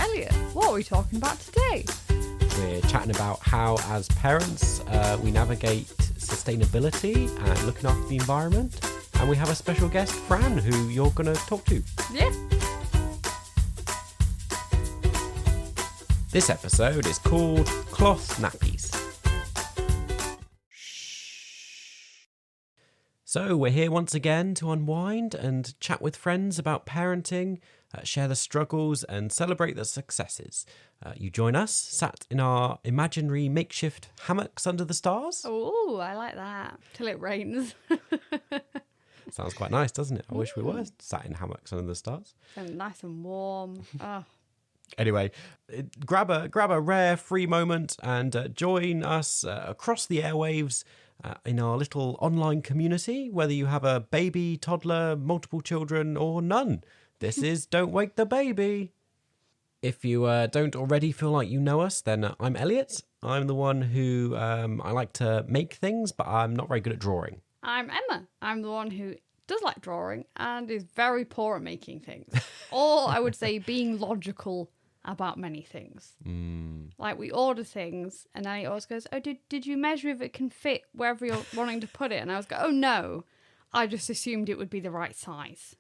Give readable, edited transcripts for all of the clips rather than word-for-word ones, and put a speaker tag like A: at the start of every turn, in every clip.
A: Elliot. What are we talking about today?
B: We're chatting about how, as parents, we navigate sustainability and looking after the environment. And we have a special guest, Fran, who you're going to talk to.
A: Yeah.
B: This episode is called Cloth Nappies. So we're here once again to unwind and chat with friends about parenting, share the struggles and celebrate the successes. You join us, sat in our imaginary makeshift hammocks under the stars.
A: Oh, I like that. Till it rains.
B: Sounds quite nice, doesn't it? I wish we were sat in hammocks under the stars.
A: And nice and warm. Oh.
B: Anyway, grab a rare free moment and join us across the airwaves in our little online community, whether you have a baby, toddler, multiple children, or none. This is Don't Wake the Baby. If you don't already feel like you know us, then I'm Elliot. I'm the one who I like to make things, but I'm not very good at drawing.
A: I'm Emma. I'm the one who does like drawing and is very poor at making things. Or I would say being logical about many things. Like we order things and then he always goes, oh, did you measure if it can fit wherever you're wanting to put it? And I was go, oh no, I just assumed it would be the right size.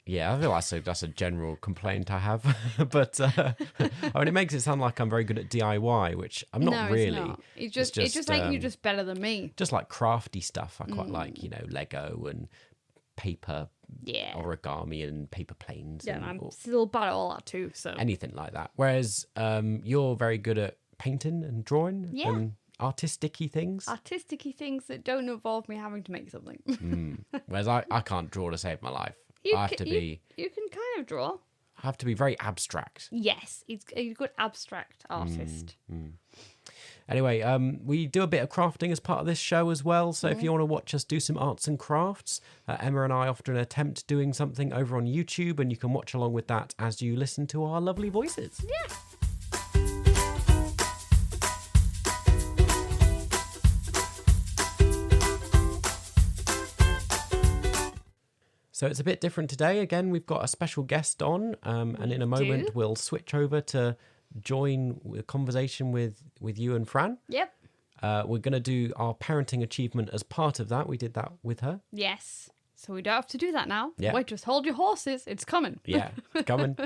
B: Yeah, I feel like that's a general complaint I have. But I mean, it makes it sound like I'm very good at DIY, which I'm not really.
A: It's just like you're just better than me.
B: Just like crafty stuff. I quite like, Lego and paper, origami and paper planes.
A: Yeah, and I'm still bad at all that too. So
B: anything like that. Whereas you're very good at painting and drawing and artistic-y things.
A: Artistic-y things that don't involve me having to make something.
B: Whereas I can't draw to save my life. You can
A: kind of draw.
B: I have to be very abstract.
A: Yes, he's a good abstract artist.
B: Anyway, we do a bit of crafting as part of this show as well. So if you want to watch us do some arts and crafts, Emma and I often attempt doing something over on YouTube, and you can watch along with that as you listen to our lovely voices.
A: Yeah.
B: So it's a bit different today. Again, we've got a special guest on, and in a moment we'll switch over to join a conversation with you and Fran.
A: Yep.
B: We're going to do our parenting achievement as part of that. We did that with her.
A: Yes. So we don't have to do that now.
B: Yeah.
A: Wait, just hold your horses. It's coming.
B: Yeah, it's coming.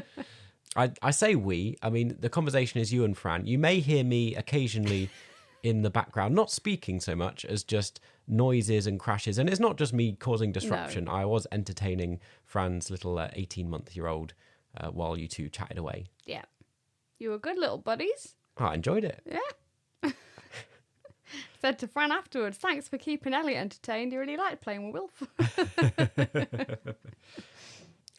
B: I say we. I mean, the conversation is you and Fran. You may hear me occasionally in the background, not speaking so much as just noises and crashes. And it's not just me causing disruption. No. I was entertaining Fran's little 18-month-year-old while you two chatted away.
A: Yeah. You were good little buddies.
B: I enjoyed it.
A: Yeah. Said to Fran afterwards, thanks for keeping Elliot entertained. He really liked playing with Wilf.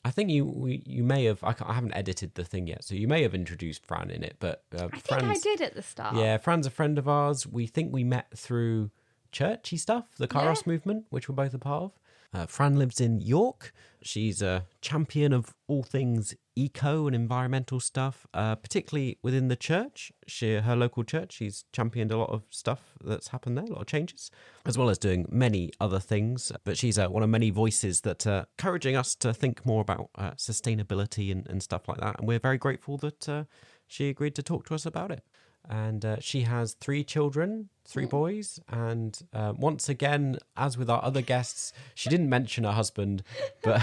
B: I think you may have, I haven't edited the thing yet, so you may have introduced Fran in it, but
A: I think I did at the start.
B: Yeah, Fran's a friend of ours. We think we met through churchy stuff, the Kairos movement, which we're both a part of. Fran lives in York. She's a champion of all things eco and environmental stuff, particularly within the church. Her local church, she's championed a lot of stuff that's happened there, a lot of changes, as well as doing many other things. But she's one of many voices that are encouraging us to think more about sustainability and stuff like that. And we're very grateful that she agreed to talk to us about it. And she has 3 children, 3 boys. And once again, as with our other guests, she didn't mention her husband, but...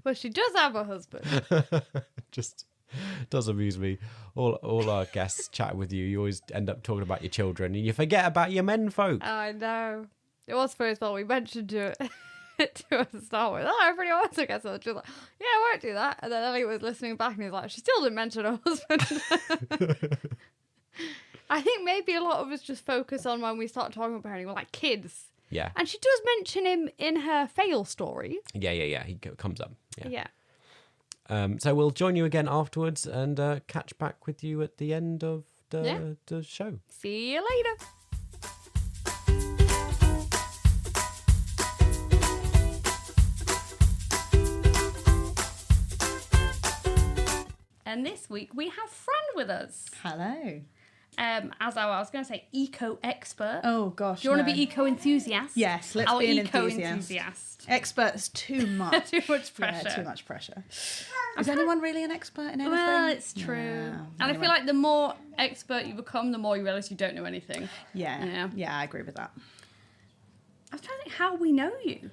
A: Well, she does have a husband.
B: Just does amuse me. All our guests chat with you. You always end up talking about your children and you forget about your men folk.
A: I know. It was first of all, we mentioned to us to start with. Oh, everybody wants to get so she was like, yeah, I won't do that. And then Elliot was listening back and he's like, she still didn't mention her husband. I think maybe a lot of us just focus on when we start talking about parenting, we're like kids.
B: Yeah.
A: And she does mention him in her fail story.
B: Yeah. He comes up.
A: Yeah.
B: So we'll join you again afterwards and catch back with you at the end of the show.
A: See you later. And this week we have Fran with us.
C: Hello.
A: as I was going to say, eco-expert.
C: Oh, gosh,
A: Do you want to be eco-enthusiast?
C: Yes, let's be an
A: eco-enthusiast.
C: Expert's too much.
A: Too much pressure.
C: Yeah, too much pressure. Is anyone really an expert in anything?
A: Well, it's true.
C: Yeah.
A: And I feel like the more expert you become, the more you realise you don't know anything.
C: Yeah, I agree with that.
A: I was trying to think how we know you.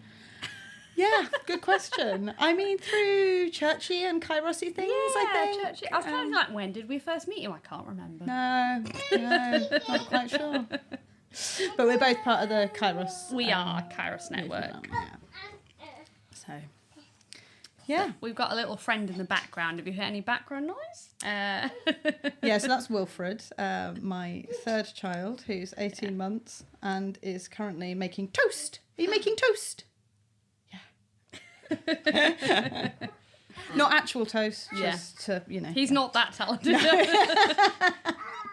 C: Yeah, good question. I mean, through churchy and Kairosy things, I think.
A: Churchy. I was trying to think, like, when did we first meet you? I can't remember.
C: No, not quite sure. But we're both part of the Kairos.
A: We are Kairos Network.
C: So, yeah.
A: We've got a little friend in the background. Have you heard any background noise?
C: Yeah, so that's Wilfred, my third child, who's 18 months and is currently making toast. Are you making toast? Yeah. Not actual toast, just to,
A: He's not that talented.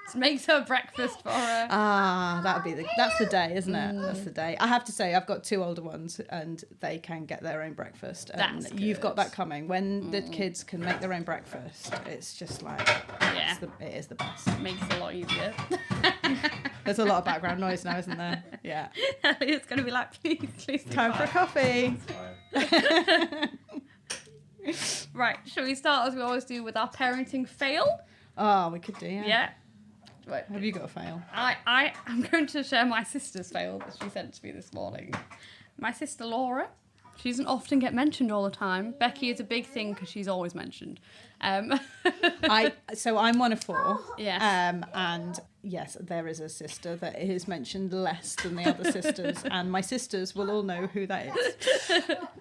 A: Just makes her breakfast for her.
C: That's the day, isn't it? That's the day. I have to say, I've got two older ones and they can get their own breakfast. And you've got that coming. When the kids can make their own breakfast, it's just like, it is the best.
A: It makes it a lot easier.
C: There's a lot of background noise now, isn't there? Yeah.
A: It's going to be like, please.
C: Time for a coffee.
A: Right, shall we start as we always do with our parenting fail?
C: Oh, we could do,
A: Yeah. Right.
C: Have you got a fail?
A: I'm going to share my sister's fail that she sent to me this morning. My sister Laura, she doesn't often get mentioned all the time. Becky is a big thing because she's always mentioned.
C: So I'm one of four.
A: Yes.
C: And yes, there is a sister that is mentioned less than the other sisters, and my sisters will all know who that is.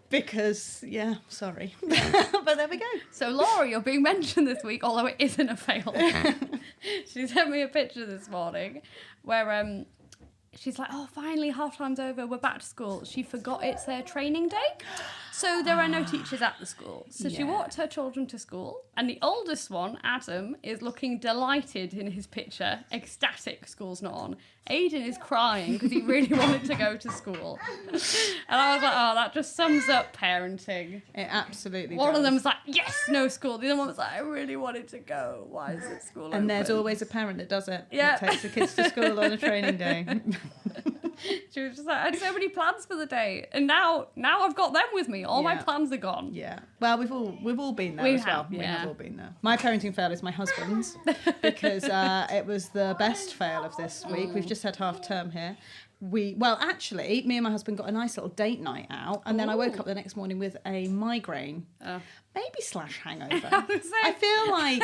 C: Because, sorry. But there we go.
A: So Laura, you're being mentioned this week, although it isn't a fail. She sent me a picture this morning where she's like, oh, finally, half time's over, we're back to school. She forgot it's their training day. So there are no teachers at the school. So she walked her children to school. And the oldest one, Adam, is looking delighted in his picture, ecstatic school's not on. Aiden is crying because he really wanted to go to school. And I was like, oh, that just sums up parenting.
C: It absolutely
A: One
C: does.
A: of them was like, yes, no school. The other one was like, I really wanted to go. Why is it school open?
C: And there's always a parent that does it.
A: Yeah.
C: That takes the kids to school on a training day.
A: She was just like, I had so many plans for the day, and now I've got them with me. All my plans are gone.
C: Yeah. Well, we've all been there as well. We have all been there. My parenting fail is my husband's because it was the best fail of this week. We've just had half term here. Actually, me and my husband got a nice little date night out, and then I woke up the next morning with a migraine. Maybe / hangover. I feel like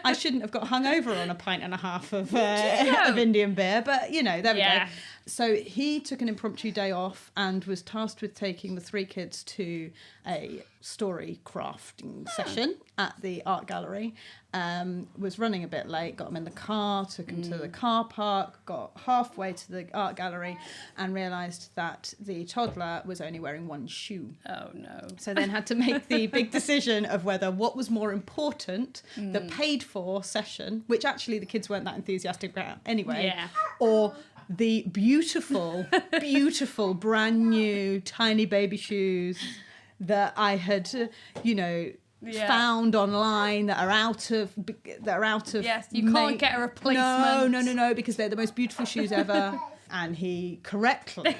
C: I shouldn't have got hungover on a pint and a half of Indian beer, but there we go. So he took an impromptu day off and was tasked with taking the three kids to a story crafting session at the art gallery. Was running a bit late, got them in the car, took them to the car park, got halfway to the art gallery and realised that the toddler was only wearing one shoe.
A: Oh no.
C: So then had to make the big decision of whether what was more important, the paid for session, which actually the kids weren't that enthusiastic about anyway, or the beautiful, beautiful brand new tiny baby shoes that I had, found online that are out of.
A: Yes, you can't get a replacement.
C: No, because they're the most beautiful shoes ever. And he correctly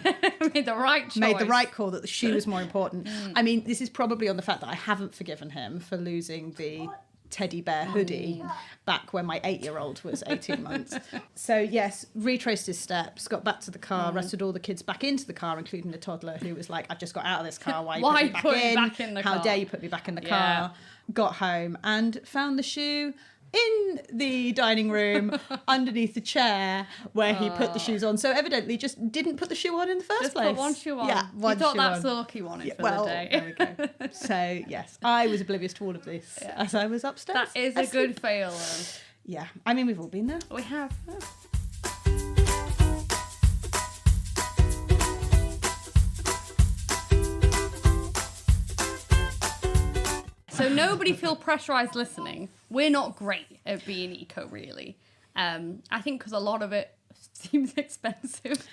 A: made the right choice.
C: Made the right call that the shoe was more important. I mean, this is probably on the fact that I haven't forgiven him for losing the teddy bear hoodie back when my 8-year-old was 18 months. So yes, retraced his steps, got back to the car, rested all the kids back into the car, including the toddler who was like, I've just got out of this car, why put me back in? How dare you put me back in the car? Got home and found the shoe in the dining room underneath the chair where he put the shoes on. So evidently just didn't put the shoe on in the first place.
A: Just put one shoe on.
C: Yeah,
A: one shoe on. You thought that's the lucky one for the day.
C: There we go. So, yes, I was oblivious to all of this as I was upstairs.
A: That is a good fail.
C: Yeah, I mean, we've all been there.
A: We have. So nobody feel pressurised listening. We're not great at being eco, really. I think because a lot of it seems expensive.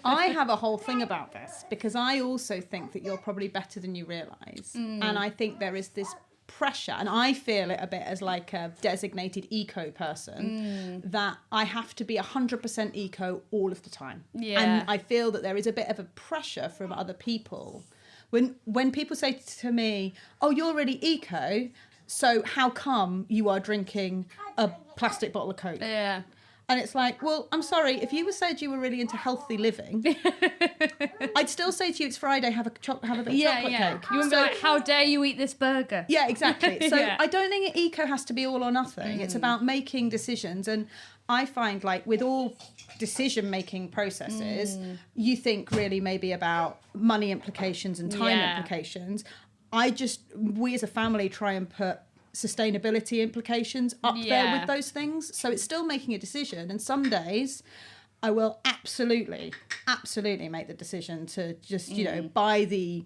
C: I have a whole thing about this because I also think that you're probably better than you realise. And I think there is this pressure, and I feel it a bit as like a designated eco person, that I have to be 100% eco all of the time.
A: Yeah.
C: And I feel that there is a bit of a pressure from other people. When people say to me, oh, you're really eco, so how come you are drinking a plastic bottle of Coke?
A: Yeah.
C: And it's like, well, I'm sorry, if you said you were really into healthy living, I'd still say to you, it's Friday, have a bit of chocolate cake.
A: You wouldn't be like, how dare you eat this burger?
C: Yeah, exactly. So I don't think eco has to be all or nothing. It's about making decisions. And I find, like, with all decision-making processes, you think really maybe about money implications and time implications. We as a family try and put sustainability implications up there with those things. So it's still making a decision. And some days I will absolutely make the decision to just, buy the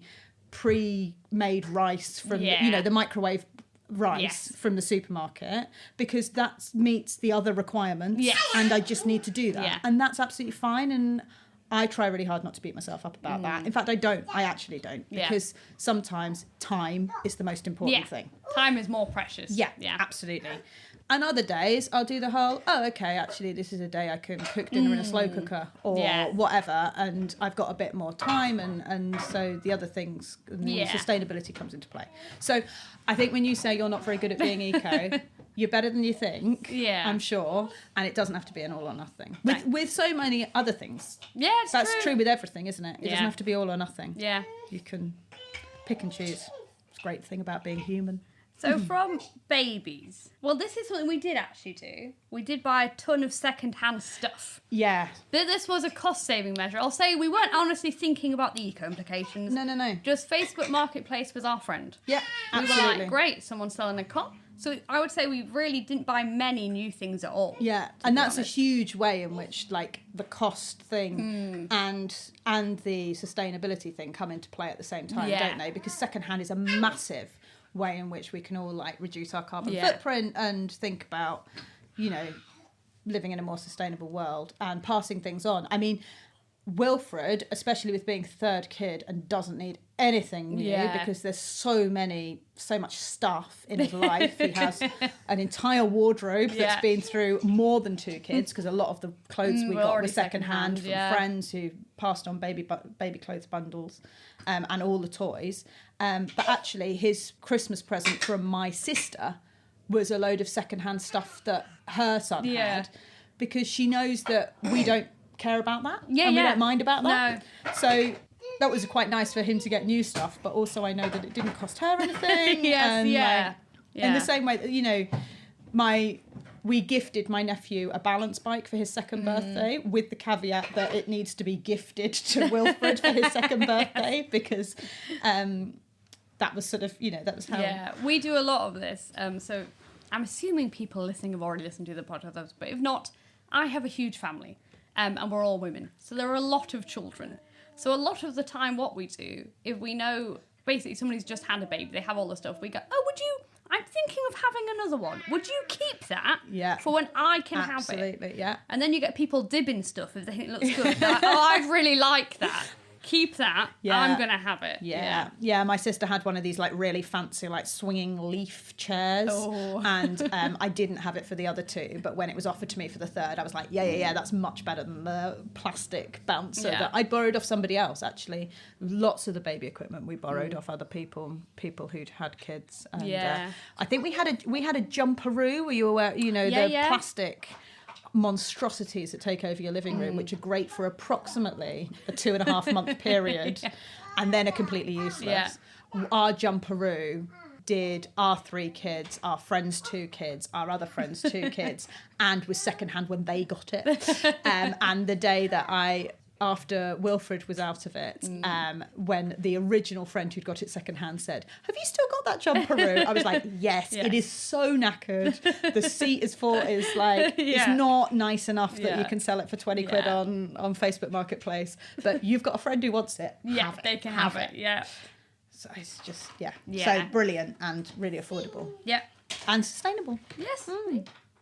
C: pre-made rice from, the microwave rice from the supermarket, because that meets the other requirements and I just need to do that. And that's absolutely fine. And I try really hard not to beat myself up about that. In fact, I actually don't, because sometimes time is the most important thing.
A: Time is more precious.
C: Yeah, absolutely. And other days I'll do the whole, actually this is a day I can cook dinner in a slow cooker or whatever, and I've got a bit more time, and so the other things, sustainability comes into play. So I think when you say you're not very good at being eco, you're better than you think, I'm sure, and it doesn't have to be an all or nothing. With so many other things.
A: Yeah,
C: That's true with everything, isn't it? It doesn't have to be all or nothing.
A: Yeah.
C: You can pick and choose. It's a great thing about being human.
A: So from babies, well, this is something we did actually do. We did buy a ton of second-hand stuff.
C: Yeah.
A: But this was a cost-saving measure. I'll say we weren't honestly thinking about the eco implications.
C: No.
A: Just Facebook Marketplace was our friend.
C: Yeah, absolutely.
A: We were like, great, someone's selling a car. So I would say we really didn't buy many new things at all.
C: Yeah, and that's a huge way in which, like, the cost thing and the sustainability thing come into play at the same time, don't they? Because secondhand is a massive way in which we can all, like, reduce our carbon footprint and think about, living in a more sustainable world and passing things on. I mean, Wilfred, especially with being third kid and doesn't need anything new because there's so much stuff in his life. He has an entire wardrobe that's been through more than 2 kids, because a lot of the clothes we got were secondhand from friends who passed on baby clothes bundles, and all the toys. But actually, his Christmas present from my sister was a load of secondhand stuff that her son had, because she knows that we don't care about that, and we don't mind about that. No. So that was quite nice for him to get new stuff, but also I know that it didn't cost her anything. In the same way that, we gifted my nephew a balance bike for his second birthday, with the caveat that it needs to be gifted to Wilfred for his second birthday, because that was sort of, that was how...
A: Yeah, we do a lot of this. So I'm assuming people listening have already listened to the podcast, but if not, I have a huge family. And we're all women. So there are a lot of children. So a lot of the time what we do, if we know basically somebody's just had a baby, they have all the stuff, we go, I'm thinking of having another one. Would you keep that for when I can have it?
C: Absolutely, yeah.
A: And then you get people dibbing stuff if they think it looks good. They're like, I'd really like that. Keep that. I'm going to have it.
C: Yeah, my sister had one of these, like, really fancy, like, swinging leaf chairs. And I didn't have it for the other 2, but when it was offered to me for the third, I was like, that's much better than the plastic bouncer that I borrowed off somebody else, actually. Lots of the baby equipment we borrowed off other people who'd had kids. And, I think we had a jumperoo. Were you aware? The plastic monstrosities that take over your living room, which are great for approximately a 2.5 month period, and then are completely useless. Our jumperoo did our 3 kids, our friends' 2 kids, our other friends' 2 kids, and was secondhand when they got it. And the day that after Wilfred was out of it, when the original friend who'd got it secondhand said, "Have you still got that jumperoo?" I was like, yes, it is so knackered. The seat is like, it's not nice enough that you can sell it for 20 quid on Facebook Marketplace, but you've got a friend who wants it.
A: They can have it.
C: So it's just, so brilliant and really affordable. And sustainable.
A: Yes.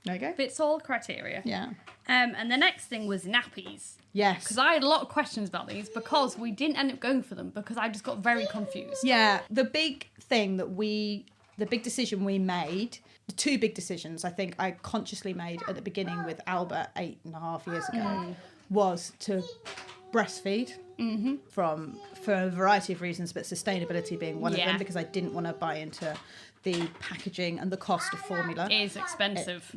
C: There you go.
A: Fits all criteria.
C: Yeah.
A: And the next thing was nappies.
C: Yes.
A: Because I had a lot of questions about these, because we didn't end up going for them, because I just got very confused.
C: Yeah. The big thing that we the big decision we made, the two big decisions I think I consciously made at the beginning with Albert 8.5 years ago was to breastfeed for a variety of reasons, but sustainability being one of them, because I didn't want to buy into the packaging and the cost of formula.
A: It is expensive.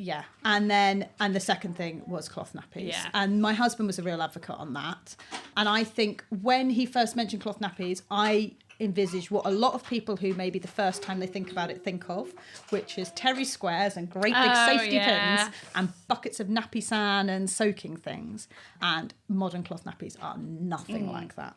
C: And the second thing was cloth nappies. And my husband was a real advocate on that. And I think when he first mentioned cloth nappies, I envisaged what a lot of people who maybe the first time they think about it think of, which is Terry squares and great big safety pins and buckets of nappy sand and soaking things. And modern cloth nappies are nothing like that.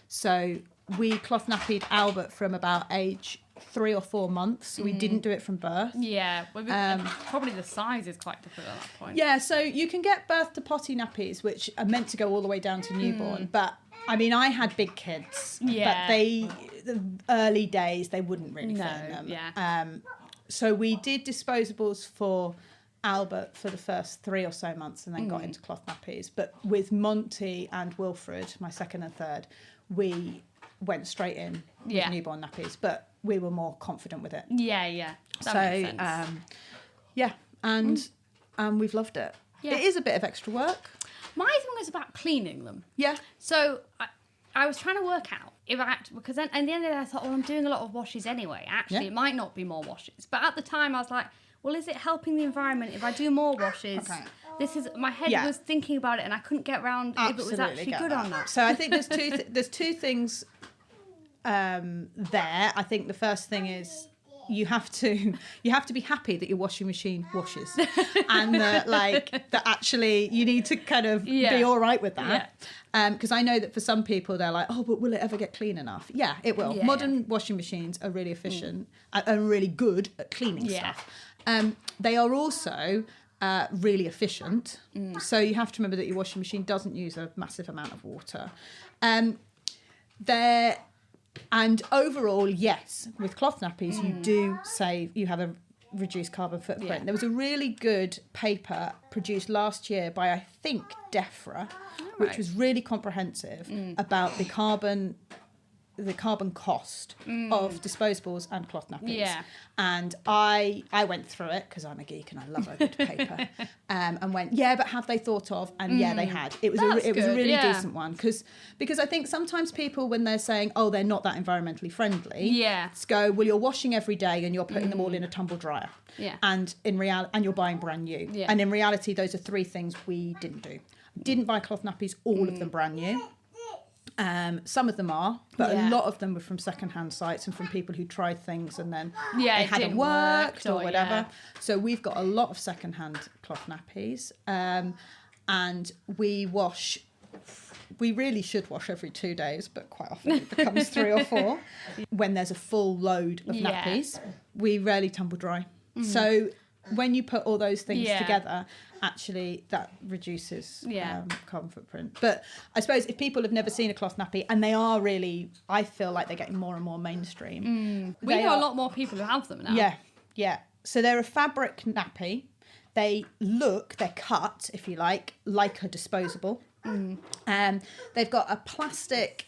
C: So we cloth nappied Albert from about age 3 or 4 months. We didn't do it from birth.
A: Probably the size is quite different at that point.
C: Yeah, so you can get birth to potty nappies, which are meant to go all the way down to newborn. But I mean, I had big kids, but the early days they wouldn't really fit in them. So we did disposables for Albert for the first 3 or so months, and then got into cloth nappies. But with Monty and Wilfred, my second and third, we went straight in with newborn nappies, but we were more confident with it.
A: That makes
C: sense. And we've loved it. It is a bit of extra work.
A: My thing was about cleaning them. So I was trying to work out if I had to, because then at the end of the day I thought, well, I'm doing a lot of washes anyway. Actually, it might not be more washes. But at the time I was like, well, is it helping the environment if I do more washes?
C: Okay.
A: This is, my head was thinking about it and I couldn't get around if it was actually good or not.
C: So I think there's two things there. I think the first thing is you have to be happy that your washing machine washes, and that actually you need to kind of be all right with that. Because I know that for some people they're like, oh, but will it ever get clean enough? Yeah, it will. Modern washing machines are really efficient and really good at cleaning stuff. They are also really efficient. So you have to remember that your washing machine doesn't use a massive amount of water. And overall, yes, with cloth nappies, you do save, you have a reduced carbon footprint. There was a really good paper produced last year by, I think, DEFRA, which was really comprehensive about the carbon cost of disposables and cloth nappies. And I went through it because I'm a geek and I love a good paper, and went, but have they thought of? And they had. It was a really decent one because I think sometimes people, when they're saying, oh, they're not that environmentally friendly, go, well, you're washing every day and you're putting them all in a tumble dryer, and in reality, and you're buying brand new, and in reality, those are 3 things we didn't do. Didn't buy cloth nappies, all of them brand new. Some of them are, but a lot of them were from second-hand sites and from people who tried things and then they hadn't worked or whatever. So we've got a lot of second-hand cloth nappies, and we really should wash every 2 days, but quite often it becomes 3 or 4. When there's a full load of nappies, we rarely tumble dry. So when you put all those things together, actually that reduces carbon footprint. But I suppose if people have never seen a cloth nappy, and they are really, I feel like they're getting more and more mainstream.
A: We know a lot more people who have them now.
C: Yeah. So they're a fabric nappy. They're cut, if you like a disposable. They've got a plasticky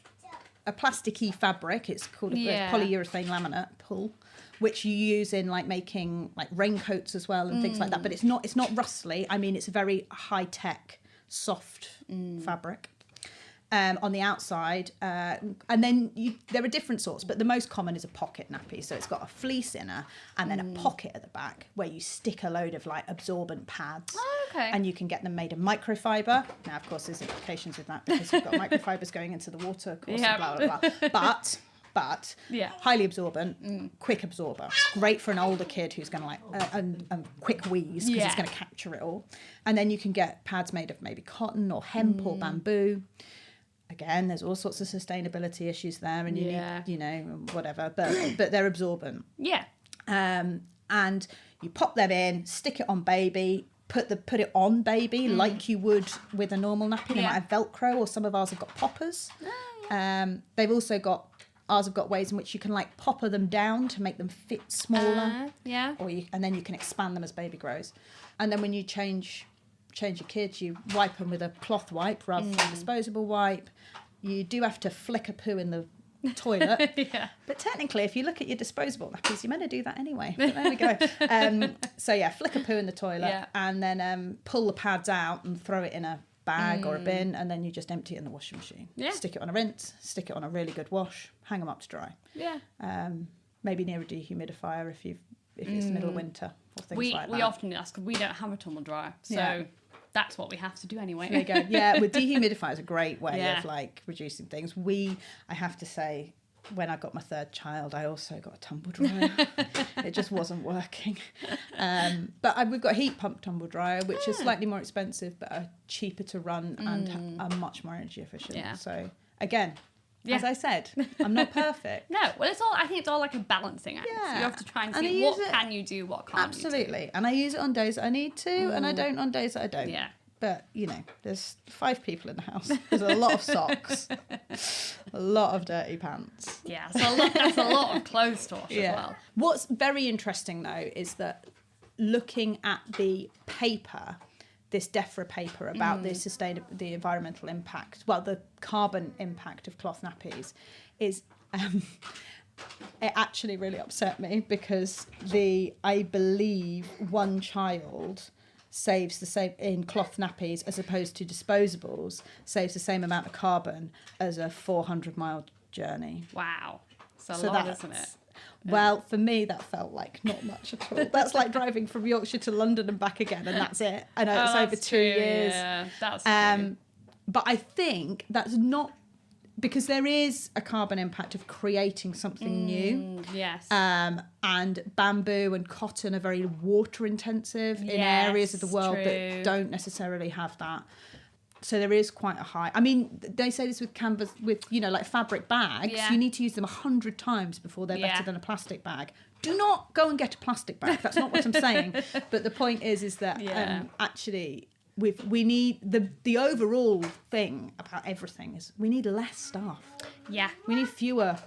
C: fabric. It's called a polyurethane laminate pull, which you use in making raincoats as well and things like that. But it's not rustly. I mean, it's a very high tech, soft fabric on the outside. And then there are different sorts, but the most common is a pocket nappy. So it's got a fleece inner and then a pocket at the back where you stick a load of absorbent pads.
A: Oh, okay.
C: And you can get them made of microfiber. Now, of course, there's implications with that because you've got microfibers going into the water, of course, and blah, blah, blah. But highly absorbent, quick absorber. Great for an older kid who's going to and quick wheeze because it's going to capture it all. And then you can get pads made of maybe cotton or hemp or bamboo. Again, there's all sorts of sustainability issues there, and you need, whatever. But they're absorbent. And you pop them in, stick it on baby. Put it on baby like you would with a normal nappy. They might have Velcro, or some of ours have got poppers. They've also got. Ours have got ways in which you can popper them down to make them fit smaller. And then you can expand them as baby grows. And then when you change your kids, you wipe them with a cloth wipe rather than a disposable wipe. You do have to flick a poo in the toilet.
A: Yeah.
C: But technically, if you look at your disposable nappies, you're meant to do that anyway. But there we go. So yeah, flick a poo in the toilet and then pull the pads out and throw it in a bag or a bin, and then you just empty it in the washing machine. Yeah. Stick it on a rinse, stick it on a really good wash, hang them up to dry.
A: Yeah.
C: Maybe near a dehumidifier if it's the middle of winter or things like that. We
A: often ask because we don't have a tumble dryer, so that's what we have to do anyway.
C: There you go. Yeah, with dehumidifier is a great way of like reducing things. I have to say, when I got my third child, I also got a tumble dryer. It just wasn't working. But we've got a heat pump tumble dryer, which is slightly more expensive, but are cheaper to run and are much more energy efficient. Yeah. So again, as I said, I'm not perfect.
A: No, well, I think it's all like a balancing act. Yeah. So you have to try and see what can you do, what can't you do.
C: Absolutely. And I use it on days that I need to, and I don't on days that I don't.
A: Yeah.
C: But, there's 5 people in the house. There's a lot of socks, a lot of dirty pants.
A: Yeah, that's a lot of clothes to wash as well.
C: What's very interesting, though, is that looking at the paper, this DEFRA paper about the environmental impact, the carbon impact of cloth nappies, is it actually really upset me because I believe one child saves the same in cloth nappies as opposed to disposables, saves the same amount of carbon as a 400-mile journey.
A: Wow. It's a lot, isn't it?
C: Well, for me, that felt like not much at all. That's like driving from Yorkshire to London and back again, and that's it. I know it's over 2 years.
A: Yeah, that's true.
C: But I think that's not... Because there is a carbon impact of creating something new.
A: Yes.
C: And bamboo and cotton are very water intensive in areas of the world that don't necessarily have that. So there is quite a high... I mean, they say this with canvas, with, like fabric bags. Yeah. You need to use them 100 times before they're better than a plastic bag. Do not go and get a plastic bag. That's not what I'm saying. But the point is that actually... We need the overall thing about everything is we need less stuff.
A: Yeah.
C: We need fewer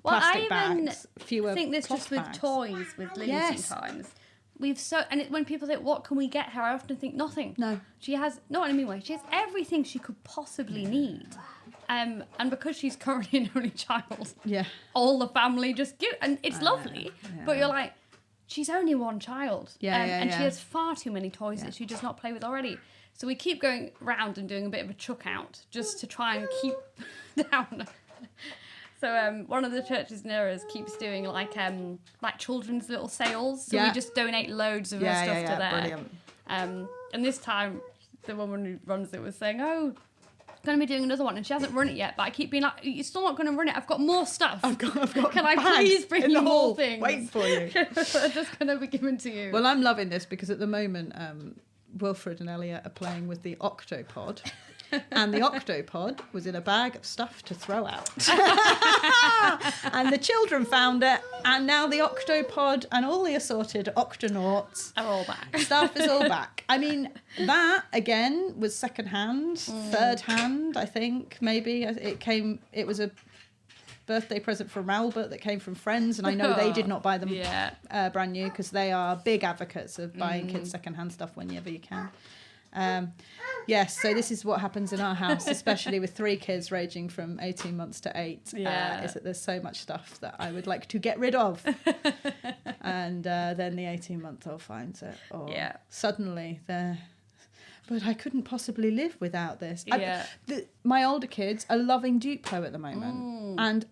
C: plastic bags, fewer
A: I think this
C: cloth
A: just with
C: bags.
A: Toys, with Lily sometimes. When people say, what can we get her? I often think nothing.
C: No.
A: She has, not in any way, she has everything she could possibly need. And because she's currently an only child, all the family just give, and it's lovely, but you're like, she's only one child. And she has far too many toys that she does not play with already. So we keep going round and doing a bit of a chuck out just to try and keep down. So one of the churches near us keeps doing like children's little sales. So we just donate loads of her stuff to there.
C: Brilliant.
A: And this time the woman who runs it was saying, going to be doing another one, and she hasn't run it yet, but I keep being like, you're still not going to run it, I've got more stuff.
C: I've got
A: Can I please bring you more things?
C: Waiting for you.
A: They're just going to be given to you.
C: Well, I'm loving this because at the moment Wilfred and Elliot are playing with the Octopod, and the Octopod was in a bag of stuff to throw out. And the children found it, and now the Octopod and all the assorted Octonauts
A: are all back.
C: Stuff is all back. I mean, that again was second-hand, third-hand, I think, maybe. It was a birthday present from Albert that came from friends, and I know they did not buy them brand new because they are big advocates of buying kids second-hand stuff whenever you can. Yes, so this is what happens in our house, especially with 3 kids ranging from 18 months to 8, is that there's so much stuff that I would like to get rid of. And then the 18-month-old finds it. Or suddenly they're... But I couldn't possibly live without this. My older kids are loving Duplo at the moment. And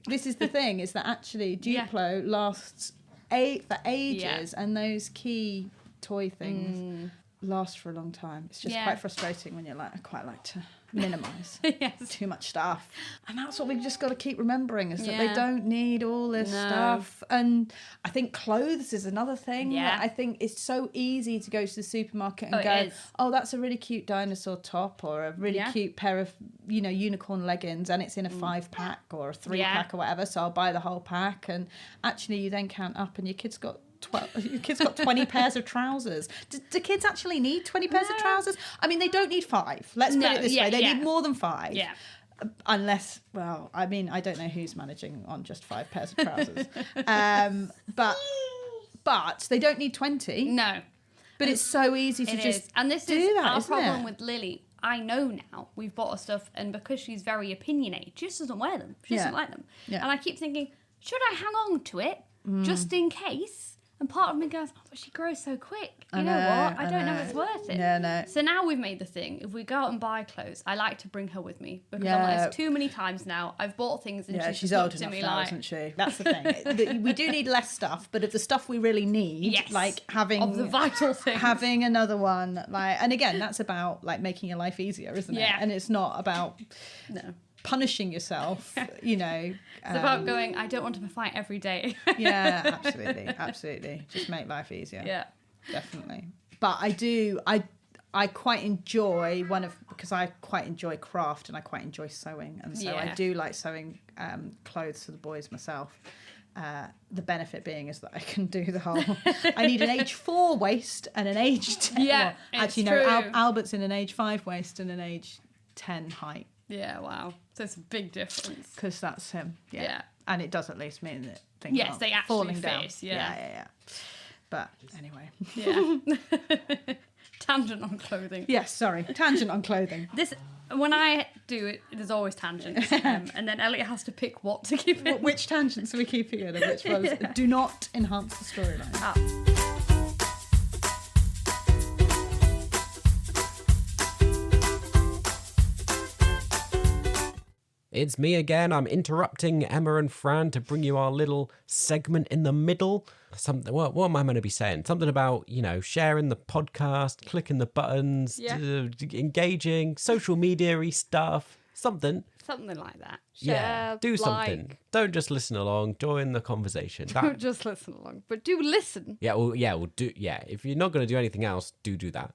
C: this is the thing, is that actually Duplo lasts for ages, and those key toy things last for a long time. It's just quite frustrating when you're like, I quite like to minimise too much stuff. And that's what we've just got to keep remembering, is that they don't need all this stuff. And I think clothes is another thing. I think it's so easy to go to the supermarket and go, that's a really cute dinosaur top, or a really cute pair of unicorn leggings, and it's in a 5-pack or a 3-pack or whatever, so I'll buy the whole pack. And actually you then count up and your kid's got 20 pairs of trousers. Do kids actually need 20 pairs of trousers? I mean, they don't need 5. Let's put it this way. They need more than 5. Yeah. Unless, well, I mean, I don't know who's managing on just 5 pairs of trousers. But they don't need 20.
A: No.
C: But it's so easy to just
A: and this
C: do
A: is
C: that,
A: our
C: isn't
A: problem
C: it?
A: with Lily. I know now we've bought her stuff, and because she's very opinionated, she just doesn't wear them. She doesn't like them. Yeah. And I keep thinking, should I hang on to it just in case? And part of me goes, oh, but she grows so quick. You know what? I don't know if it's worth it.
C: No.
A: So now we've made the thing. If we go out and buy clothes, I like to bring her with me. Because I'm like, it's too many times now. I've bought things and she's
C: old
A: enough
C: now, isn't she? That's the thing. We do need less stuff, but of the stuff we really need, like having...
A: Of the vital things.
C: Having another one. And again, that's about like making your life easier, isn't it? And it's not about...
A: No.
C: Punishing yourself, you know.
A: It's about going, I don't want to fight every day.
C: Yeah, absolutely. Just make life easier.
A: Yeah.
C: Definitely. But I quite enjoy because I quite enjoy craft and I quite enjoy sewing. And so I do like sewing clothes for the boys myself. The benefit being is that I can do the whole... I need an age 4 waist and an age 10.
A: Yeah,
C: well, actually, no, Albert's in an age 5 waist and an age 10 height.
A: Yeah, wow. So it's a big difference.
C: Because that's him. Yeah. And it does at least mean that things
A: aren't
C: they actually falling fit, down.
A: Yeah.
C: But anyway.
A: Yeah. Tangent on clothing.
C: Yes, sorry. Tangent on clothing.
A: When I do it, there's always tangents. And then Elliot has to pick what to keep in.
C: Which tangents are we keeping in and which ones do not enhance the storyline?
B: It's me again. I'm interrupting Emma and Fran to bring you our little segment in the middle. What am I going to be saying? Something about, sharing the podcast, clicking the buttons, engaging, social media-y stuff. Something
A: like that.
B: Share, do something. Don't just listen along. Join the conversation.
A: Don't just listen along, but do listen.
B: We'll do. Yeah, if you're not going to do anything else, do that.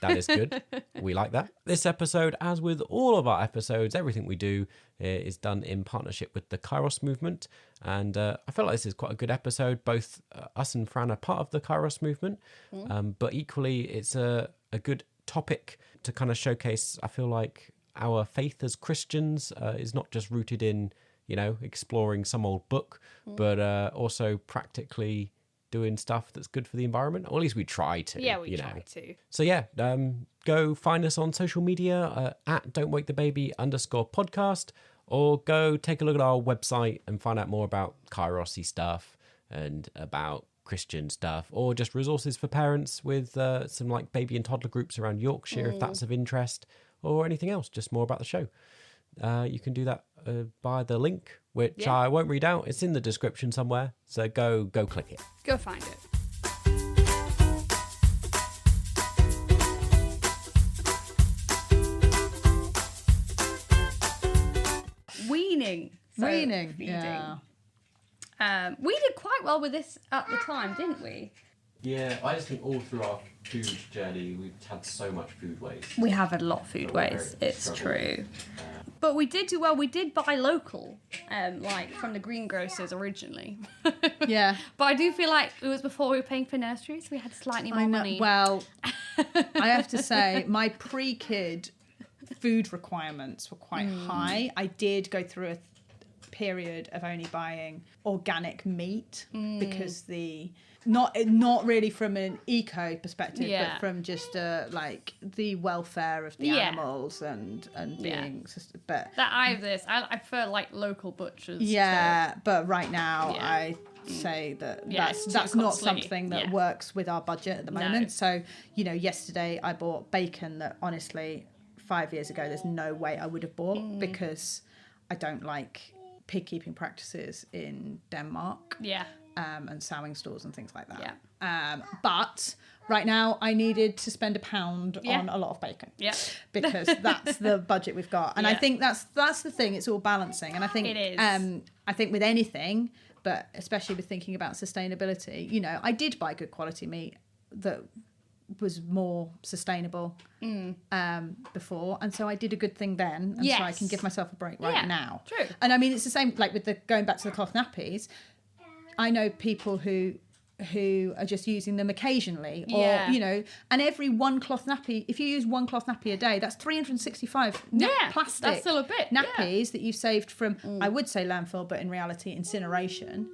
B: That is good. We like that. This episode, as with all of our episodes, everything we do is done in partnership with the Kairos movement. And I feel like this is quite a good episode. Both us and Fran are part of the Kairos movement. But equally, it's a good topic to kind of showcase, I feel like, our faith as Christians is not just rooted in, exploring some old book, but also practically doing stuff that's good for the environment, or at least we try to.
A: Yeah, we try to.
B: So go find us on social media at don'twakethebaby_podcast, or go take a look at our website and find out more about Kairos-y stuff and about Christian stuff, or just resources for parents with some like baby and toddler groups around Yorkshire if that's of interest, or anything else, just more about the show. You can do that by the link, which I won't read out. It's in the description somewhere. So go click it.
A: Go find it. Weaning.
C: Feeding. Yeah.
A: We did quite well with this at the time, didn't we?
B: Yeah, I just think all through our food journey, we've had so much food waste.
A: We have had a lot of food waste. It's true. But we did do well. We did buy local, like from the greengrocers originally.
C: Yeah.
A: But I do feel like it was before we were paying for nurseries. So we had slightly more money.
C: Well, I have to say, my pre-kid food requirements were quite high. I did go through a period of only buying organic meat because not really from an eco perspective, but from just like the welfare of the animals and being. But
A: that I have this. I prefer like local butchers.
C: Yeah, but right now I say that that's not something that works with our budget at the moment. No. So yesterday I bought bacon that honestly 5 years ago there's no way I would have bought because I don't like pig keeping practices in Denmark.
A: Yeah.
C: And sowing stores and things like that.
A: Yeah.
C: But right now I needed to spend £1 on a lot of bacon.
A: Yeah.
C: Because that's the budget we've got. And I think that's the thing. It's all balancing. And I think it is. I think with anything, but especially with thinking about sustainability, I did buy good quality meat that was more sustainable before, and so I did a good thing then, and so I can give myself a break right now.
A: True.
C: And I mean, it's the same like with going back to the cloth nappies. I know people who are just using them occasionally, or and every one cloth nappy, if you use one cloth nappy a day, that's 365 plastic
A: that's still a bit
C: nappies that you've saved from I would say landfill, but in reality incineration.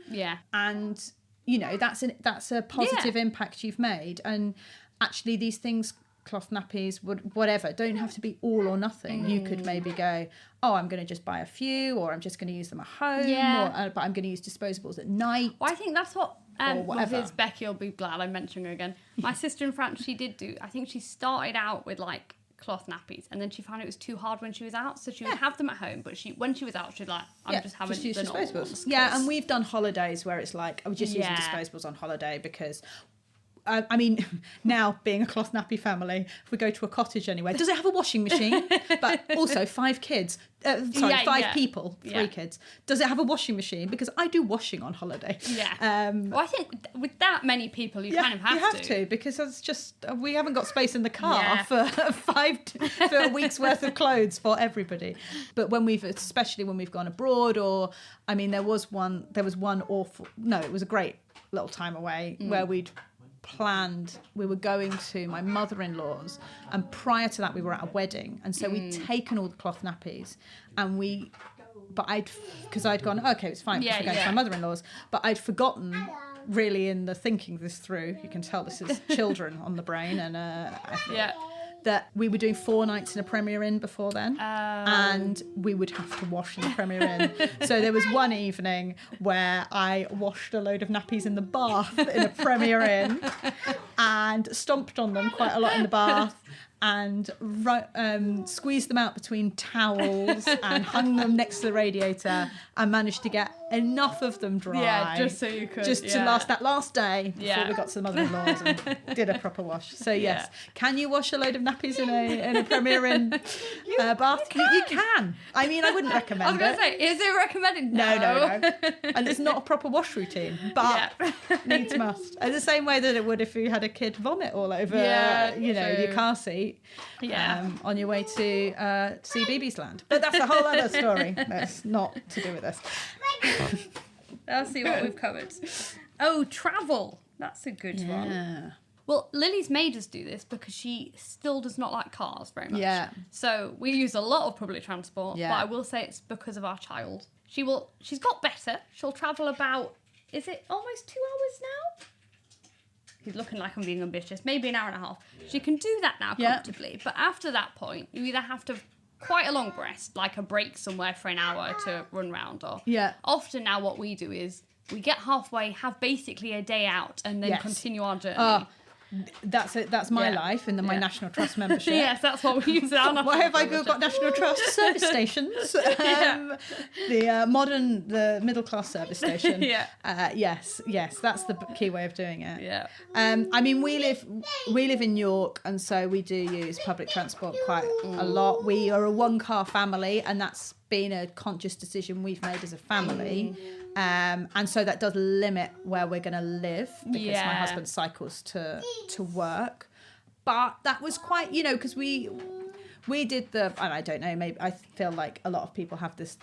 C: And that's a positive impact you've made. And actually these things cloth nappies, whatever. Don't have to be all or nothing. You could maybe go, oh, I'm going to just buy a few, or I'm just going to use them at home, but I'm going to use disposables at night.
A: Well, I think that's what Mrs. Becky will be glad I'm mentioning her again. My sister in France, she did do, I think she started out with like cloth nappies, and then she found it was too hard when she was out, so she would have them at home, but when she was out, she'd like, I'm just having the disposables. Ones,
C: and we've done holidays where it's like, I was just using disposables on holiday because I mean, now being a cloth nappy family, if we go to a cottage anywhere, does it have a washing machine? But also 5 kids. 5 people, 3 kids. Does it have a washing machine? Because I do washing on holiday.
A: Yeah. Well, I think with that many people, you kind of have to.
C: You have to, because it's just, we haven't got space in the car for for a week's worth of clothes for everybody. But especially when we've gone abroad, or, I mean, it was a great little time away where we were going to my mother-in-law's, and prior to that we were at a wedding, and so we'd taken all the cloth nappies, and because I'd gone, okay, it's fine, because we're going to my mother-in-law's, but I'd forgotten really in the thinking this through, you can tell this is children on the brain, and that we were doing 4 nights in a Premier Inn before then, and we would have to wash in the Premier Inn. So there was one evening where I washed a load of nappies in the bath in a Premier Inn and stomped on them quite a lot in the bath, and squeezed them out between towels and hung them next to the radiator, and managed to get enough of them dry.
A: Yeah, just so you could.
C: Just to last that last day before we got to the mother-in-law's and did a proper wash. So yes, can you wash a load of nappies in a Premier Inn bath? You can. I mean, I wouldn't recommend it.
A: I was going to say, is it recommended?
C: No. And it's not a proper wash routine, but needs must. In the same way that it would if you had a kid vomit all over, your car seat. On your way to see BB's Land. But that's a whole other story. That's not to do with this.
A: Let's see what we've covered. Oh, travel. That's a good one. Well, Lily's made us do this because she still does not like cars very much. Yeah. So we use a lot of public transport, but I will say it's because of our child. She's got better. She'll travel about, is it almost 2 hours now? He's looking like I'm being ambitious. Maybe an hour and a half. She can do that now comfortably. But after that point, you either have to quite a long rest, like a break somewhere for an hour to run round, or often now what we do is we get halfway, have basically a day out, and then continue our journey.
C: That's it. That's my life and my National Trust membership.
A: Yes, that's what we use.
C: Why have I got National Trust service stations? The middle class service station. Yes, that's the key way of doing it. Yeah. I mean, we live in York, and so we do use public transport quite a lot. We are a 1-car family, and that's been a conscious decision we've made as a family. And so that does limit where we're going to live, because my husband cycles to work. But that was quite, because we did and I don't know, maybe I feel like a lot of people have this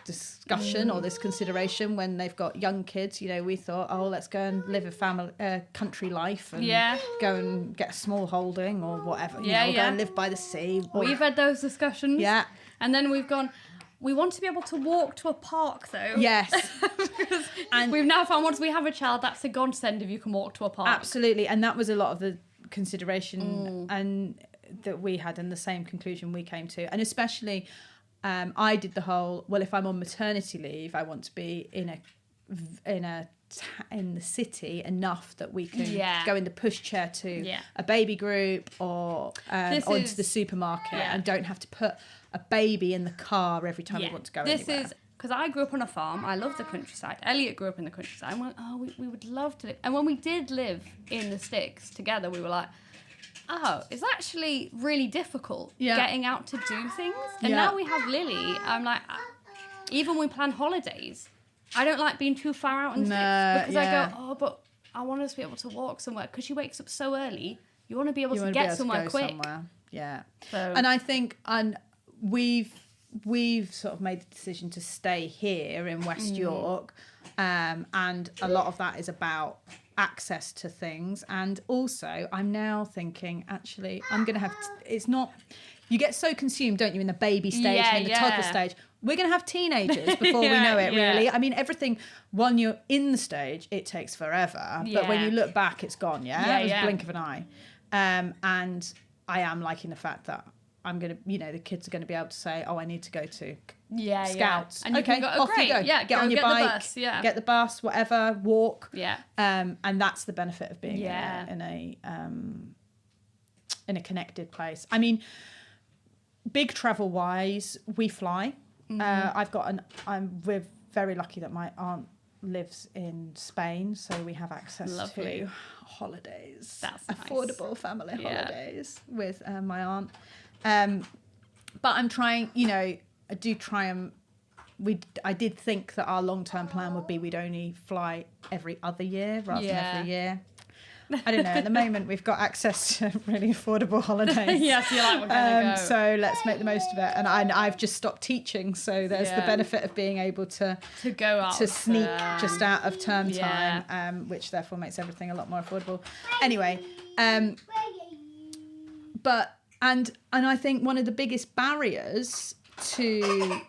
C: discussion or this consideration when they've got young kids. We thought, let's go and live a country life and go and get a small holding or whatever. Go and live by the sea.
A: We've had those discussions. Yeah. And then we've gone, we want to be able to walk to a park, though.
C: Yes.
A: And we've now found once we have a child, that's a godsend if you can walk to a park.
C: Absolutely. And that was a lot of the consideration and that we had, and the same conclusion we came to. And especially, I did the whole, if I'm on maternity leave, I want to be in the city enough that we can go in the pushchair to a baby group or onto the supermarket and don't have to put a baby in the car every time we want to go anywhere. This is
A: because I grew up on a farm. I love the countryside. Elliot grew up in the countryside. And we would love to live. And when we did live in the sticks together, we were like, it's actually really difficult getting out to do things. And now we have Lily. I'm like, even when we plan holidays, I don't like being too far out in the sticks because I go, but I want us to be able to walk somewhere, because she wakes up so early. You want to be able to get somewhere quick.
C: Yeah. And I think we've sort of made the decision to stay here in West York, and a lot of that is about access to things. And also, I'm now thinking, actually, I'm going to have... it's not... You get so consumed, don't you, in the baby stage and in the toddler stage. We're going to have teenagers before we know it, really. I mean, everything, when you're in the stage, it takes forever. But when you look back, it's gone, It was a blink of an eye. And I am liking the fact that I'm going to, the kids are going to be able to say, oh, I need to go to Scouts.
A: And okay,
C: off you go.
A: Yeah,
C: get on your bike,
A: the bus,
C: get the bus, whatever, walk.
A: Yeah.
C: And that's the benefit of being in a connected place. I mean, big travel wise, we fly. We're very lucky that my aunt lives in Spain, so we have access to holidays.
A: That's
C: affordable family holidays with my aunt. But I'm trying, I do try and I did think that our long-term plan would be we'd only fly every other year rather than every year. I don't know. At the moment, we've got access to really affordable holidays.
A: Yes, you're like, we're going to go.
C: So let's make the most of it. And I've just stopped teaching, so there's the benefit of being able to
A: go out
C: to sneak just out of term time, which therefore makes everything a lot more affordable. Anyway, but I think one of the biggest barriers to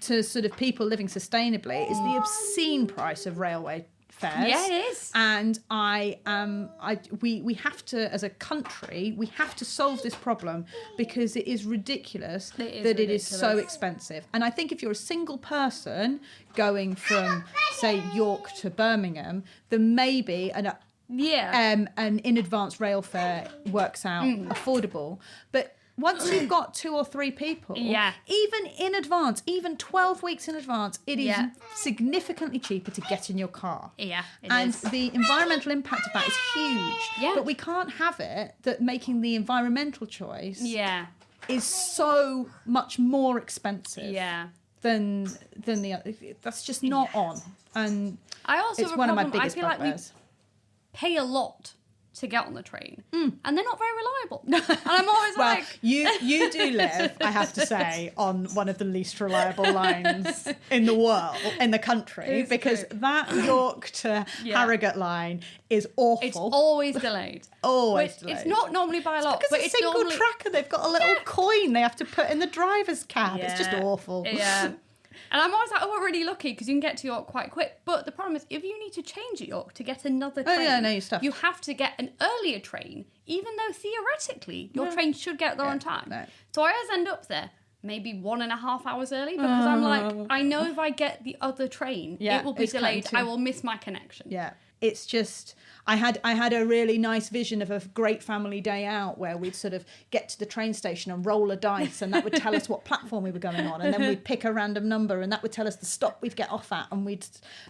C: sort of people living sustainably is the obscene price of railway fares.
A: Yeah, it is.
C: And we have to, as a country, we have to solve this problem because it is ridiculous that it is so expensive. And I think if you're a single person going from, say, York to Birmingham, then maybe an in advance rail fare works out affordable. But once you've got 2 or 3 people, even in advance, even 12 weeks in advance, it is significantly cheaper to get in your car.
A: Yeah,
C: and the environmental impact of that is huge. Yeah. But we can't have it that making the environmental choice is so much more expensive than the other. That's just not on. And
A: I also
C: it's one of my biggest bugbears.
A: Like we pay a lot to get on the train, and they're not very reliable. And I'm always like,
C: you do live, I have to say, on one of the least reliable lines in the world, in the country, because that York to Harrogate line is awful.
A: It's always delayed.
C: Always delayed.
A: It's not normally by a lot,
C: because it's a single tracker. They've got a little coin they have to put in the driver's cab. It's just awful.
A: Yeah. And I'm always like, we're really lucky because you can get to York quite quick. But the problem is, if you need to change at York to get another train, you have to get an earlier train, even though theoretically your train should get there on time. No. So I always end up there maybe 1.5 hours early because I'm like, I know if I get the other train, it will be delayed. I will miss my connection.
C: Yeah. It's just, I had a really nice vision of a great family day out where we'd sort of get to the train station and roll a dice, and that would tell us what platform we were going on, and then we'd pick a random number, and that would tell us the stop we'd get off at,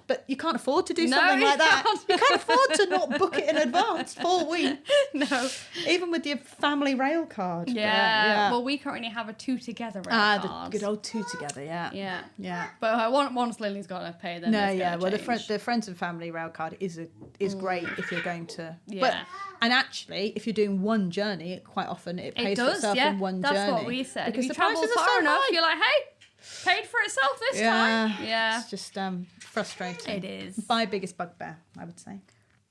C: but you can't afford to do something like that. You can't afford to not book it in advance 4 weeks.
A: No.
C: Even with your family rail card.
A: Yeah. Well, we currently have a 2 together rail card.
C: The good old 2 together, yeah.
A: But once Lily's got to pay, then
C: well, the friends and family rail card is great if you're going to. And actually, if you're doing one journey, quite often it pays for itself in one journey.
A: That's what we said.
C: Because
A: if you
C: the
A: travel
C: prices
A: far
C: are so
A: enough,
C: high.
A: you're like, hey, paid for itself this time. Yeah.
C: It's just frustrating.
A: It is.
C: My biggest bugbear, I would say.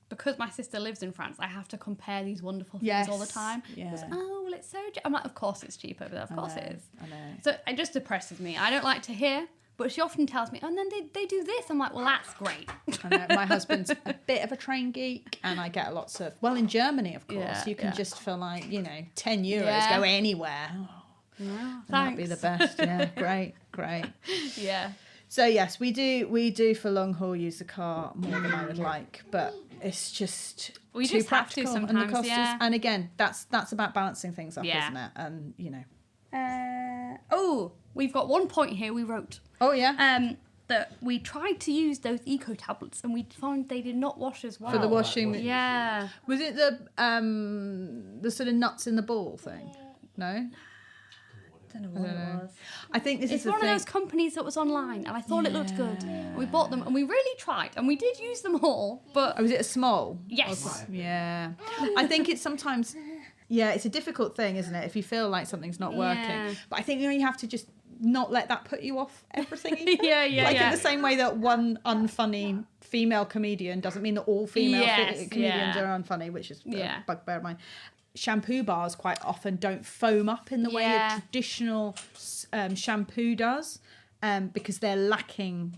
A: Because my sister lives in France, I have to compare these wonderful things all the time.
C: Yeah.
A: Goes, well, it's so I'm like, of course it's cheap over there. Of course it is.
C: I know.
A: So it just depresses me. I don't like to hear. But she often tells me, and then they do this. I'm like, well, that's great.
C: I know. My husband's a bit of a train geek, and I get lots of... Well, in Germany, of course, you can just for 10 euros go anywhere. That'd be the best. Yeah, great.
A: Yeah.
C: So yes, we do for long haul use the car more than I would like, but it's just
A: we
C: too
A: just
C: practical
A: have to sometimes.
C: And the cost is, and again, that's about balancing things up, isn't it? And
A: we've got one point here we wrote.
C: Oh yeah.
A: That we tried to use those eco tablets and we found they did not wash as well.
C: For the washing.
A: Yeah.
C: Was it the sort of nuts in the ball thing? No.
A: I don't know what it was.
C: I think
A: it's one of those companies that was online, and I thought it looked good. And we bought them, and we really tried, and we did use them all. But
C: was it a small?
A: Yes.
C: Yeah. I think it's sometimes. Yeah, it's a difficult thing, isn't it? If you feel like something's not working, but I think you have to just not let that put you off everything. In the same way that one unfunny female comedian doesn't mean that all female comedians are unfunny, which is a bugbear of mine. Shampoo bars quite often don't foam up in the way a traditional shampoo does, because they're lacking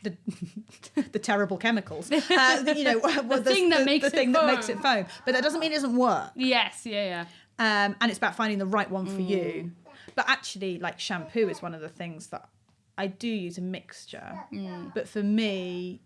C: the terrible chemicals. The thing that makes it foam. But that doesn't mean it doesn't work.
A: Yes, yeah.
C: And it's about finding the right one for you. But actually, like shampoo is one of the things that I do use a mixture. But for me,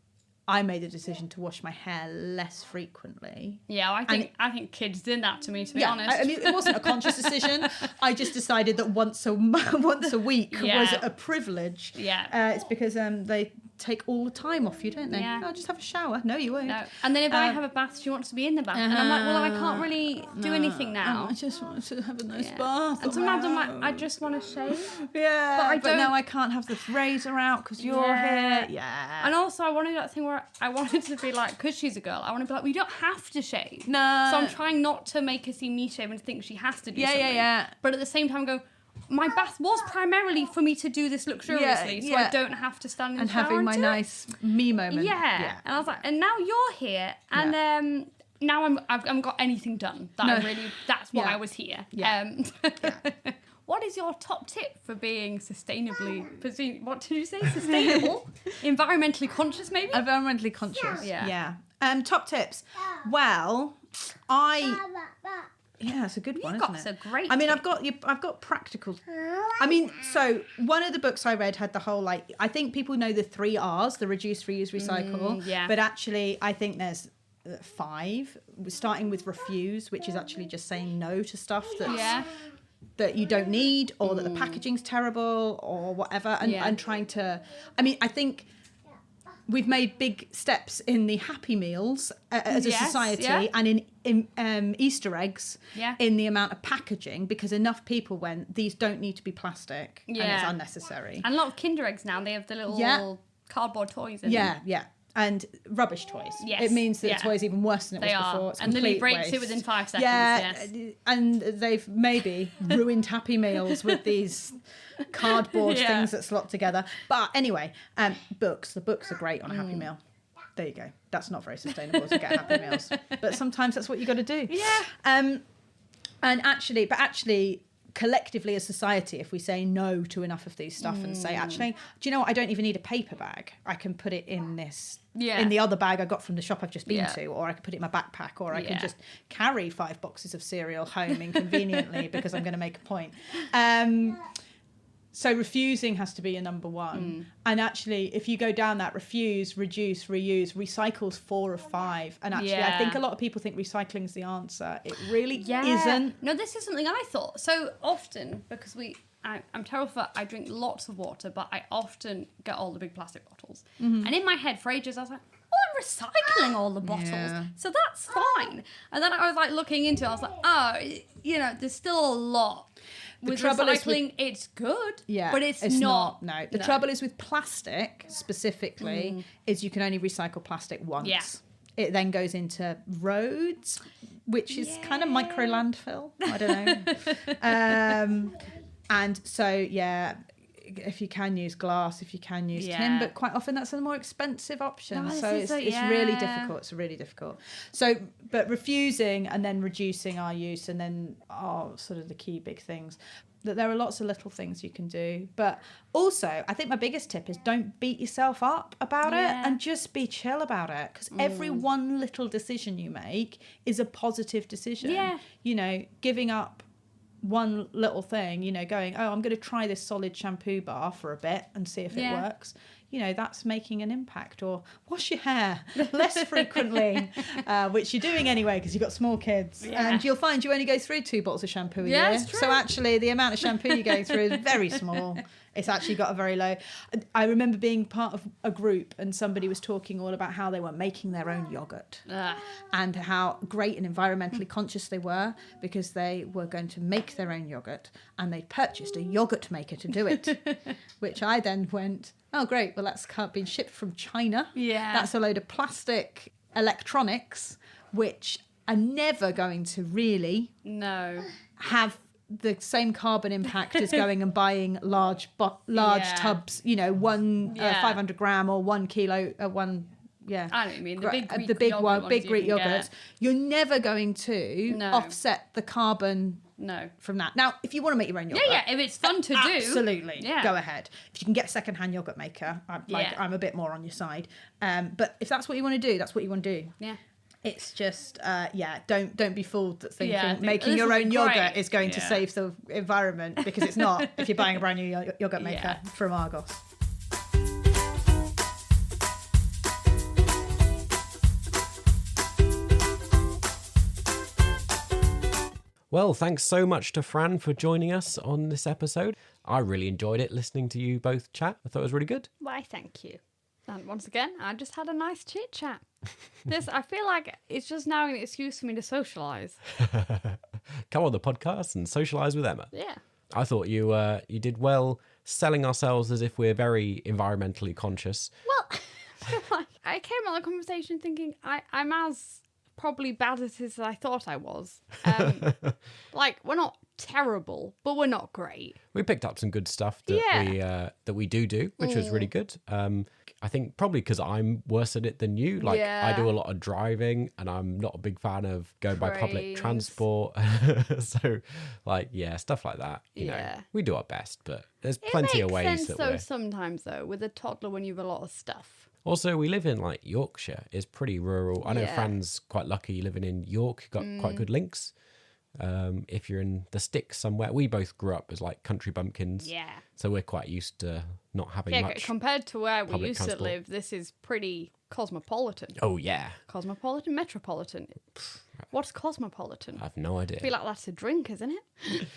C: I made a decision to wash my hair less frequently.
A: Yeah, I think kids did that to me, to be honest.
C: I mean, it wasn't a conscious decision. I just decided that once a week was a privilege.
A: Yeah.
C: It's because they take all the time off you, don't they?
A: Yeah.
C: Oh, just have a shower. No, you won't.
A: No. And then if I have a bath, she wants to be in the bath. And I'm like, well, I can't really do anything now.
C: I just want to have a nice bath.
A: And sometimes I'm like, I just want to shave.
C: Yeah, but now I can't have the razor out because you're here. Yeah.
A: And also I wanted that thing where I wanted to be like, because she's a girl, I want to be like, we don't have to shave.
C: No.
A: So I'm trying not to make her see me shave and think she has to do something.
C: Yeah.
A: But at the same time go, my bath was primarily for me to do this luxuriously, so I don't have to stand in the shower
C: having my nice me moment.
A: Yeah. And I was like, and now you're here, and now I've got anything done that that's what I was here.
C: Yeah.
A: What is your top tip for being what did you say? Sustainable? Environmentally conscious, maybe?
C: Environmentally conscious.
A: Yeah.
C: Top tips. Well, yeah, that's a good one, isn't it?
A: That's a great
C: I mean,
A: tip.
C: I've got practical. I mean, so one of the books I read had the whole, like, I think people know the 3 R's, the reduce, reuse, recycle. But actually, I think there's 5, starting with refuse, which is actually just saying no to stuff that you don't need, or that the packaging's terrible, or whatever, and trying to. I mean, I think we've made big steps in the Happy Meals as a society, and in Easter eggs, in the amount of packaging, because enough people went, these don't need to be plastic, and it's unnecessary.
A: And a lot of Kinder eggs now, they have the little cardboard toys in them.
C: Yeah. And rubbish toys.
A: Yes.
C: It means that the toy is even worse than it was before. It's
A: and Lily breaks
C: waste.
A: it within 5 seconds.
C: Yeah, and they've maybe ruined Happy Meals with these cardboard things that slot together. But anyway, books. The books are great on a Happy Meal. There you go. That's not very sustainable to get Happy Meals. But sometimes that's what you got to do.
A: Yeah.
C: And actually, collectively as society, if we say no to enough of these stuff and say, actually, do you know what? I don't even need a paper bag. I can put it in this, in the other bag I got from the shop I've just been to, or I can put it in my backpack, or I can just carry 5 boxes of cereal home inconveniently because I'm going to make a point. So refusing has to be your number 1. And actually, if you go down that refuse, reduce, reuse, recycle's 4 of 5. And actually, I think a lot of people think recycling's the answer. It really isn't.
A: No, this is something I thought. So often, because I'm terrible for, I drink lots of water, but I often get all the big plastic bottles. And in my head, for ages, I was like, I'm recycling all the bottles, so that's fine. And then I was like looking into it, I was like, there's still a lot. With recycling, it's good, but it's not.
C: No, the trouble is with plastic specifically is you can only recycle plastic once. Yeah. It then goes into roads, which is kind of micro landfill. I don't know. And so, if you can use glass, if you can use tin, but quite often that's a more expensive option. So it's really difficult. It's really difficult. So, but refusing and then reducing our use, and then sort of the key big things. That there are lots of little things you can do. But also, I think my biggest tip is don't beat yourself up about it, and just be chill about it. Because every one little decision you make is a positive decision. Yeah. You know, giving up one little thing, going, I'm going to try this solid shampoo bar for a bit and see if it works. That's making an impact. Or wash your hair less frequently, which you're doing anyway because you've got small kids. Yeah. And you'll find you only go through 2 bottles of shampoo a year. It's true. So actually the amount of shampoo you're going through is very small. It's actually got a very low. I remember being part of a group and somebody was talking all about how they were making their own yogurt and how great and environmentally conscious they were because they were going to make their own yogurt and they purchased a yogurt maker to do it, which I then went, oh, great. Well, that's been shipped from China. Yeah. That's a load of plastic electronics, which are never going to really have the same carbon impact as going and buying large tubs, 500 gram or 1 kilo, I know what you mean. The big Greek yogurts. You're never going to offset the carbon from that. Now, if you want to make your own yogurt,
A: if it's fun to do,
C: absolutely, go ahead. If you can get a second-hand yogurt maker, I'm a bit more on your side. But if that's what you want to do, that's what you want to do. Yeah. It's just, don't be fooled that thinking making
A: this
C: your
A: will
C: own
A: be
C: yogurt
A: great.
C: is going to save the environment, because it's not if you're buying a brand new yogurt maker from Argos.
B: Well, thanks so much to Fran for joining us on this episode. I really enjoyed it listening to you both chat. I thought it was really good.
A: Why, thank you. And once again, I just had a nice chit chat. I feel like it's just now an excuse for me to socialise.
B: Come on the podcast and socialise with Emma.
A: Yeah.
B: I thought you did well selling ourselves as if we're very environmentally conscious.
A: Well, I came on the conversation thinking I'm as probably bad at it as I thought I was. We're not terrible, but we're not great.
B: We picked up some good stuff that we do, which was really good. I think probably because I'm worse at it than you. I do a lot of driving, and I'm not a big fan of going by public transport. So, stuff like that. You know, we do our best, but there's plenty of ways.
A: It makes sense though sometimes though with a toddler when you have a lot of stuff.
B: Also, we live in Yorkshire. It's pretty rural. I know Fran's quite lucky living in York. Got quite good links. If you're in the sticks somewhere, we both grew up as country bumpkins. Yeah. So we're quite used to not having much.
A: Compared to where we used
B: transport.
A: to live, this is pretty cosmopolitan.
B: Oh yeah.
A: Cosmopolitan, metropolitan. What's cosmopolitan?
B: I have no idea.
A: I feel like that's a drink, isn't it?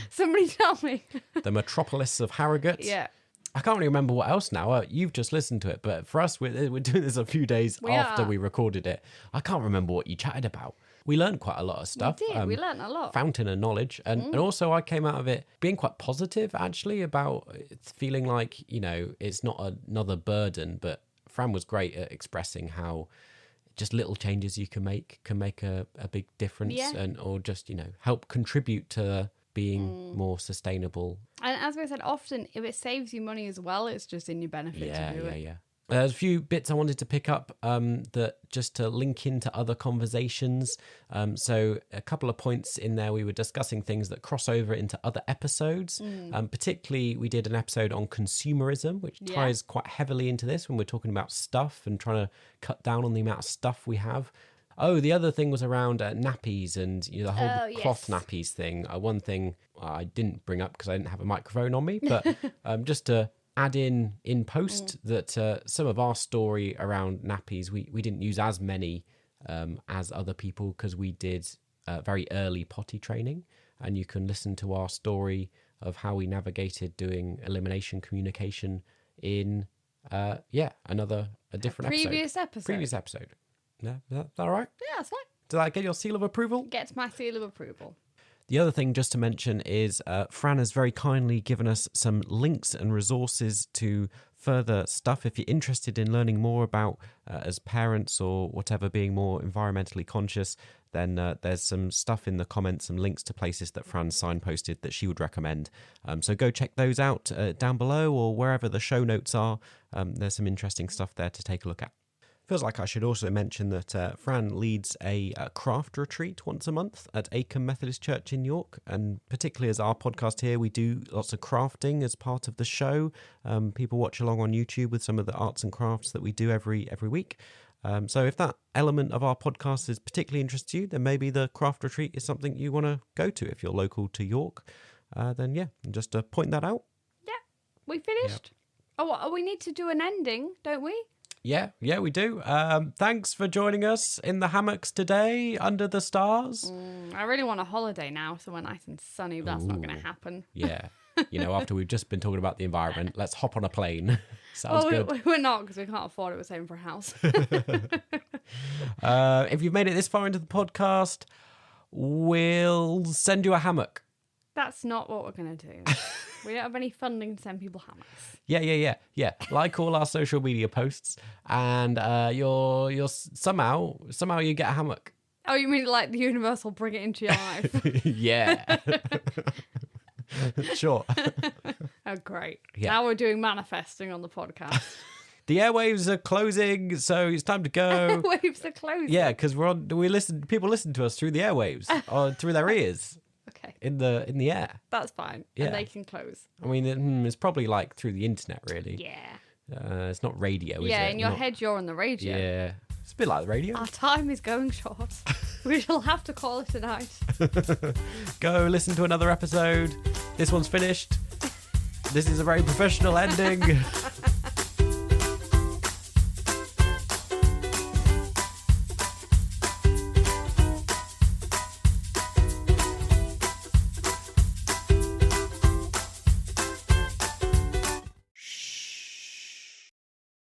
A: Somebody tell me.
B: The metropolis of Harrogate.
A: Yeah.
B: I can't really remember what else now. You've just listened to it, but for us, we're doing this a few days after we recorded it. I can't remember what you chatted about. We learned quite a lot of stuff.
A: We did. We learned a lot.
B: Fountain of knowledge. And also I came out of it being quite positive, actually, about feeling like, it's not another burden. But Fran was great at expressing how just little changes you can make a big difference or just, help contribute to being more sustainable.
A: And as we said, often if it saves you money as well, it's just in your benefit to do it.
B: Yeah. There's a few bits I wanted to pick up that just to link into other conversations. So a couple of points in there, we were discussing things that cross over into other episodes. Particularly, we did an episode on consumerism, which ties quite heavily into this when we're talking about stuff and trying to cut down on the amount of stuff we have. Oh, the other thing was around nappies and the whole cloth nappies thing. One thing I didn't bring up because I didn't have a microphone on me, but just to add in post that some of our story around nappies, we didn't use as many as other people because we did very early potty training, and you can listen to our story of how we navigated doing elimination communication in a different
A: Previous episode.
B: Yeah, is that all right?
A: Yeah, that's fine.
B: Did that get your seal of approval?
A: Gets my seal of approval.
B: The other thing just to mention is Fran has very kindly given us some links and resources to further stuff. If you're interested in learning more about, as parents or whatever, being more environmentally conscious, then there's some stuff in the comments, some links to places that Fran signposted that she would recommend. So go check those out down below or wherever the show notes are. There's some interesting stuff there to take a look at. Feels like I should also mention that Fran leads a craft retreat once a month at Acomb Methodist Church in York, and particularly as our podcast here, we do lots of crafting as part of the show. People watch along on YouTube with some of the arts and crafts that we do every week. So if that element of our podcast is particularly interesting to you, then maybe the craft retreat is something you want to go to if you're local to York. Then just to point that out.
A: Yeah, we finished. Yep. Oh, we need to do an ending, don't we?
B: Yeah, we do. Thanks for joining us in the hammocks today under the stars.
A: I really want a holiday now, so we're nice and sunny, but that's not going to happen.
B: Yeah. After we've just been talking about the environment, let's hop on a plane. Sounds good.
A: We're not, because we can't afford it. We're saving for a house.
B: If you've made it this far into the podcast, we'll send you a hammock.
A: That's not what we're going to do. We don't have any funding to send people hammocks.
B: Yeah. Like all our social media posts, and you're somehow you get a hammock.
A: Oh, you mean like the universe will bring it into your life?
B: Yeah. Sure.
A: Oh, great.
B: Yeah.
A: Now we're doing manifesting on the podcast.
B: The airwaves are closing, so it's time to go.
A: Airwaves are closing.
B: Yeah, because people listen to us through the airwaves or through their ears.
A: Okay.
B: In the air.
A: That's fine.
B: Yeah.
A: And they can close.
B: I mean, it's probably through the internet, really.
A: Yeah.
B: It's not radio, is it?
A: Yeah, in your head, you're on the radio.
B: Yeah. It's a bit like the radio.
A: Our time is going short. We shall have to call it a night.
B: Go listen to another episode. This one's finished. This is a very professional ending.